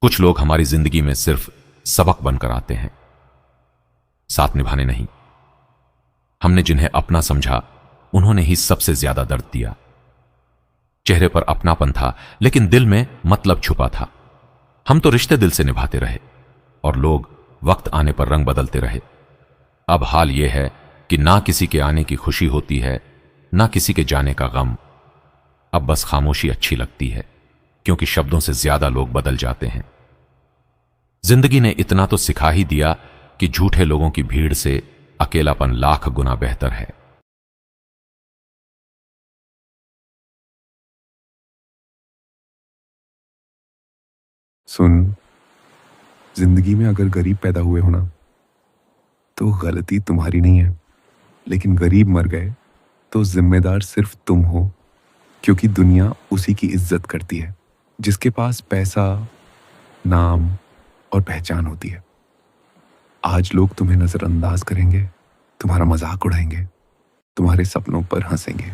कुछ लोग हमारी जिंदगी में सिर्फ सबक बनकर आते हैं, साथ निभाने नहीं। हमने जिन्हें अपना समझा उन्होंने ही सबसे ज्यादा दर्द दिया। चेहरे पर अपनापन था लेकिन दिल में मतलब छुपा था। हम तो रिश्ते दिल से निभाते रहे और लोग वक्त आने पर रंग बदलते रहे। अब हाल यह है कि ना किसी के आने की खुशी होती है, ना किसी के जाने का गम। अब बस खामोशी अच्छी लगती है, क्योंकि शब्दों से ज्यादा लोग बदल जाते हैं। जिंदगी ने इतना तो सिखा ही दिया कि झूठे लोगों की भीड़ से अकेलापन लाख गुना बेहतर है। सुन, जिंदगी में अगर गरीब पैदा हुए हो ना, तो गलती तुम्हारी नहीं है। लेकिन गरीब मर गए तो जिम्मेदार सिर्फ तुम हो, क्योंकि दुनिया उसी की इज्जत करती है जिसके पास पैसा, नाम और पहचान होती है। आज लोग तुम्हें नजरअंदाज करेंगे, तुम्हारा मजाक उड़ाएंगे, तुम्हारे सपनों पर हंसेंगे।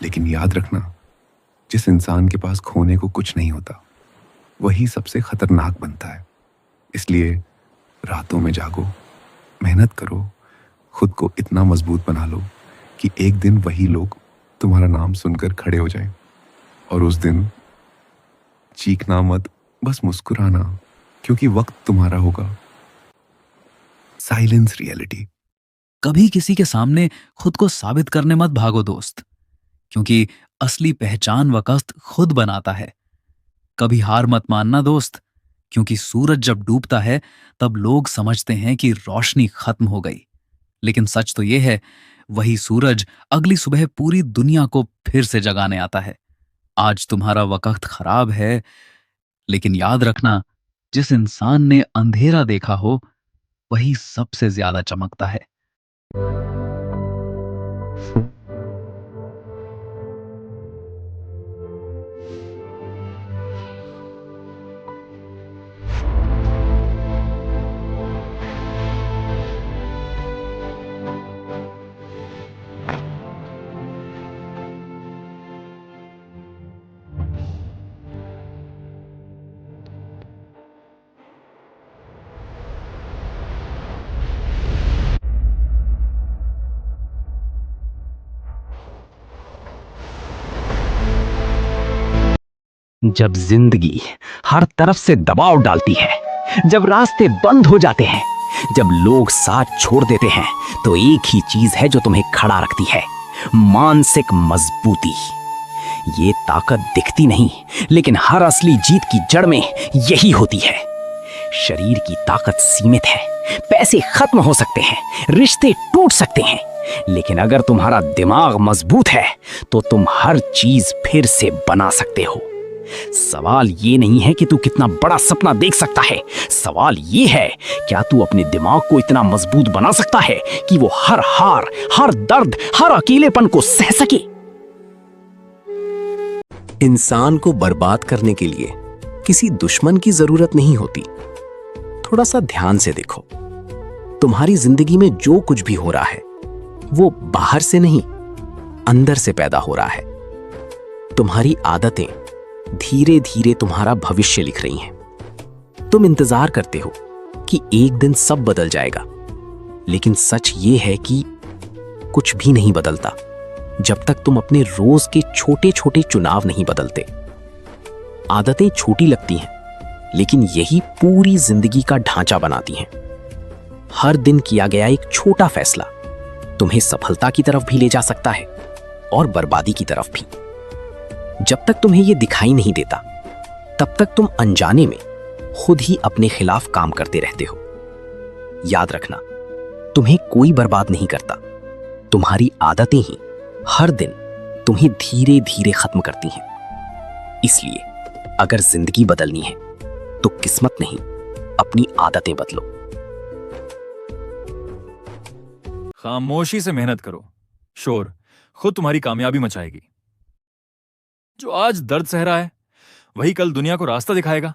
लेकिन याद रखना, जिस इंसान के पास खोने को कुछ नहीं होता, वही सबसे खतरनाक बनता है। इसलिए रातों में जागो, मेहनत करो, खुद को इतना मजबूत बना लो कि एक दिन वही लोग तुम्हारा नाम सुनकर खड़े हो जाएं। और उस दिन चीखना मत, बस मुस्कुराना, क्योंकि वक्त तुम्हारा होगा। Silence reality. कभी किसी के सामने खुद को साबित करने मत भागो दोस्त, क्योंकि असली पहचान वक्त खुद बनाता है। कभी हार मत मानना दोस्त, क्योंकि सूरज जब डूबता है तब लोग समझते हैं कि रोशनी खत्म हो गई। लेकिन सच तो यह है, वही सूरज अगली सुबह पूरी दुनिया को फिर से जगाने आता है। आज तुम्हारा वक्त खराब है, लेकिन याद रखना, जिस इंसान ने अंधेरा देखा हो वही सबसे ज्यादा चमकता है। जब जिंदगी हर तरफ से दबाव डालती है, जब रास्ते बंद हो जाते हैं, जब लोग साथ छोड़ देते हैं, तो एक ही चीज है जो तुम्हें खड़ा रखती है, मानसिक मजबूती। ये ताकत दिखती नहीं, लेकिन हर असली जीत की जड़ में यही होती है। शरीर की ताकत सीमित है, पैसे खत्म हो सकते हैं, रिश्ते टूट सकते हैं, लेकिन अगर तुम्हारा दिमाग मजबूत है तो तुम हर चीज फिर से बना सकते हो। सवाल ये नहीं है कि तू कितना बड़ा सपना देख सकता है, सवाल ये है, क्या तू अपने दिमाग को इतना मजबूत बना सकता है कि वो हर हार, हर दर्द, हर अकेलेपन को सह सके। इंसान को बर्बाद करने के लिए किसी दुश्मन की जरूरत नहीं होती। थोड़ा सा ध्यान से देखो, तुम्हारी जिंदगी में जो कुछ भी हो रहा है वो बाहर से नहीं, अंदर से पैदा हो रहा है। तुम्हारी आदतें धीरे धीरे तुम्हारा भविष्य लिख रही हैं। तुम इंतजार करते हो कि एक दिन सब बदल जाएगा, लेकिन सच ये है कि कुछ भी नहीं बदलता जब तक तुम अपने रोज के छोटे छोटे चुनाव नहीं बदलते। आदतें छोटी लगती हैं, लेकिन यही पूरी जिंदगी का ढांचा बनाती हैं। हर दिन किया गया एक छोटा फैसला तुम्हें सफलता की तरफ भी ले जा सकता है और बर्बादी की तरफ भी। जब तक तुम्हें यह दिखाई नहीं देता, तब तक तुम अनजाने में खुद ही अपने खिलाफ काम करते रहते हो। याद रखना, तुम्हें कोई बर्बाद नहीं करता, तुम्हारी आदतें ही हर दिन तुम्हें धीरे धीरे खत्म करती हैं। इसलिए अगर जिंदगी बदलनी है तो किस्मत नहीं, अपनी आदतें बदलो। खामोशी से मेहनत करो, शोर खुद तुम्हारी कामयाबी मचाएगी। जो आज दर्द सह रहा है वही कल दुनिया को रास्ता दिखाएगा।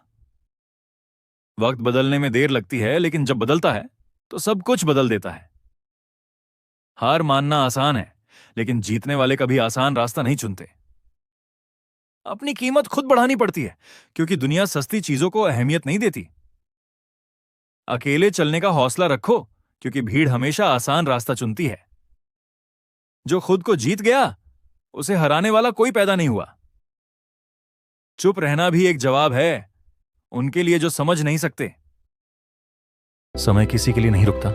वक्त बदलने में देर लगती है, लेकिन जब बदलता है तो सब कुछ बदल देता है। हार मानना आसान है, लेकिन जीतने वाले कभी आसान रास्ता नहीं चुनते। अपनी कीमत खुद बढ़ानी पड़ती है, क्योंकि दुनिया सस्ती चीजों को अहमियत नहीं देती। अकेले चलने का हौसला रखो, क्योंकि भीड़ हमेशा आसान रास्ता चुनती है। जो खुद को जीत गया, उसे हराने वाला कोई पैदा नहीं हुआ। चुप रहना भी एक जवाब है उनके लिए जो समझ नहीं सकते। समय किसी के लिए नहीं रुकता,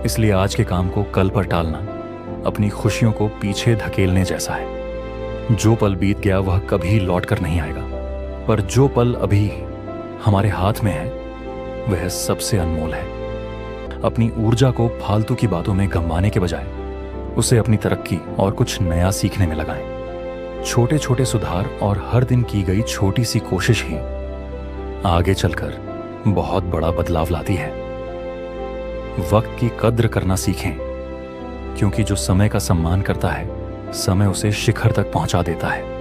इसलिए आज के काम को कल पर टालना अपनी खुशियों को पीछे धकेलने जैसा है। जो पल बीत गया वह कभी लौट कर नहीं आएगा, पर जो पल अभी हमारे हाथ में है वह सबसे अनमोल है। अपनी ऊर्जा को फालतू की बातों में गंवाने के बजाय उसे अपनी तरक्की और कुछ नया सीखने में लगाएं। छोटे छोटे सुधार और हर दिन की गई छोटी सी कोशिश ही आगे चलकर बहुत बड़ा बदलाव लाती है। वक्त की कद्र करना सीखें, क्योंकि जो समय का सम्मान करता है, समय उसे शिखर तक पहुंचा देता है।